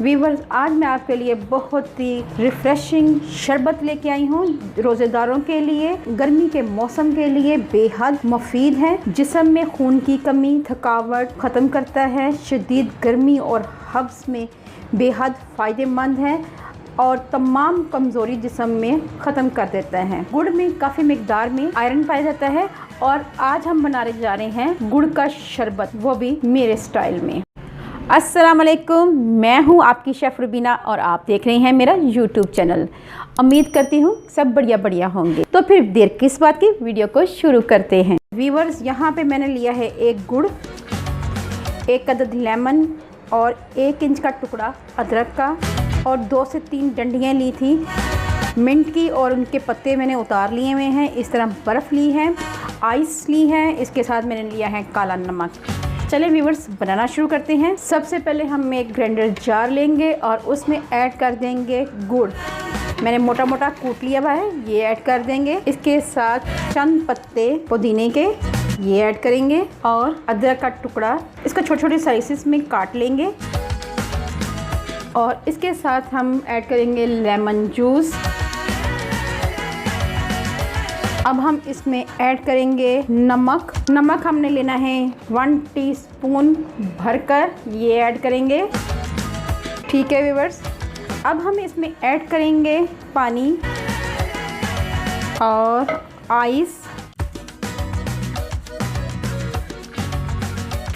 Viewers, आज मैं आपके लिए बहुत ही रिफ्रेशिंग शरबत लेके आई हूँ। रोज़ेदारों के लिए, गर्मी के मौसम के लिए बेहद मुफीद है। जिस्म में खून की कमी, थकावट ख़त्म करता है। शदीद गर्मी और हब्स में बेहद फ़ायदेमंद है और तमाम कमज़ोरी जिस्म में ख़त्म कर देता है। गुड़ में काफ़ी मिकदार में आयरन पाया जाता है और आज हम बनाने जा रहे हैं गुड़ का शरबत, वो भी मेरे स्टाइल में। अस्सलाम वालेकुम, मैं हूं आपकी शेफ़ रुबीना और आप देख रहे हैं मेरा यूट्यूब चैनल। उम्मीद करती हूं सब बढ़िया होंगे। तो फिर देर किस बात की, वीडियो को शुरू करते हैं। वीवर्स, यहां पे मैंने लिया है एक गुड़, एक अदद लेमन और 1 इंच का टुकड़ा अदरक का और 2 से 3 डंडियाँ ली थी मिंट की और उनके पत्ते मैंने उतार लिए हुए हैं। इस तरह बर्फ़ ली है, आइस ली है, इसके साथ मैंने लिया है काला नमक। चले व्यूवर्स, बनाना शुरू करते हैं। सबसे पहले हम एक ग्राइंडर जार लेंगे और उसमें ऐड कर देंगे गुड़। मैंने मोटा मोटा कूट लिया हुआ है, ये ऐड कर देंगे। इसके साथ चंद पत्ते पुदीने के ये ऐड करेंगे और अदरक का टुकड़ा, इसका छोटे छोटे स्लाइसेस में काट लेंगे। और इसके साथ हम ऐड करेंगे लेमन जूस। अब हम इसमें ऐड करेंगे नमक। नमक हमने लेना है 1 टीस्पून भरकर, ये ऐड करेंगे। ठीक है व्यूअर्स, अब हम इसमें ऐड करेंगे पानी और आइस।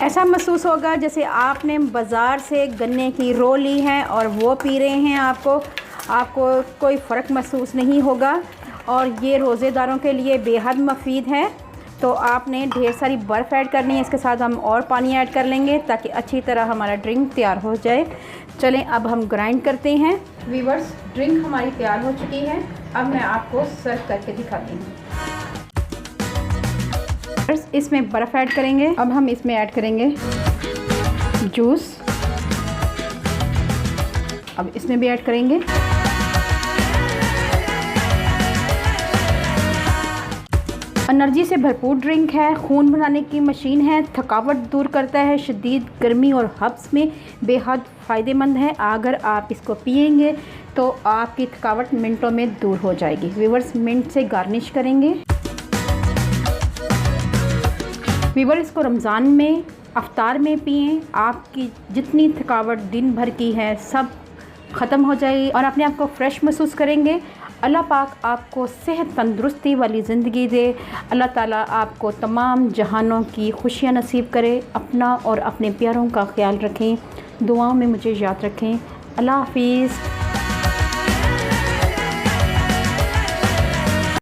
ऐसा महसूस होगा जैसे आपने बाज़ार से गन्ने की रो ली है और वो पी रहे हैं। आपको कोई फ़र्क महसूस नहीं होगा और ये रोज़ेदारों के लिए बेहद मुफीद है। तो आपने ढेर सारी बर्फ़ ऐड करनी है, इसके साथ हम और पानी ऐड कर लेंगे ताकि अच्छी तरह हमारा ड्रिंक तैयार हो जाए। चलें अब हम ग्राइंड करते हैं। व्यूअर्स, ड्रिंक हमारी तैयार हो चुकी है। अब मैं आपको सर्व करके दिखाती हूँ। इसमें बर्फ़ ऐड करेंगे। अब हम इसमें ऐड करेंगे जूस। अब इसमें भी ऐड करेंगे एनर्जी से भरपूर ड्रिंक है, खून बनाने की मशीन है, थकावट दूर करता है, शदीद गर्मी और हब्स में बेहद फ़ायदेमंद है। अगर आप इसको पिएंगे तो आपकी थकावट मिनटों में दूर हो जाएगी। व्यूअर्स, मिंट से गार्निश करेंगे। व्यूअर्स, इसको रमज़ान में अफ्तार में पिएं। आपकी जितनी थकावट दिन भर की है सब ख़त्म हो जाएगी और अपने आप को फ्रेश महसूस करेंगे। अल्लाह पाक आपको सेहत तंदुरुस्ती वाली ज़िंदगी दे। अल्लाह ताला आपको तमाम जहानों की खुशियाँ नसीब करे। अपना और अपने प्यारों का ख्याल रखें, दुआओं में मुझे याद रखें। अल्लाह हाफिज़।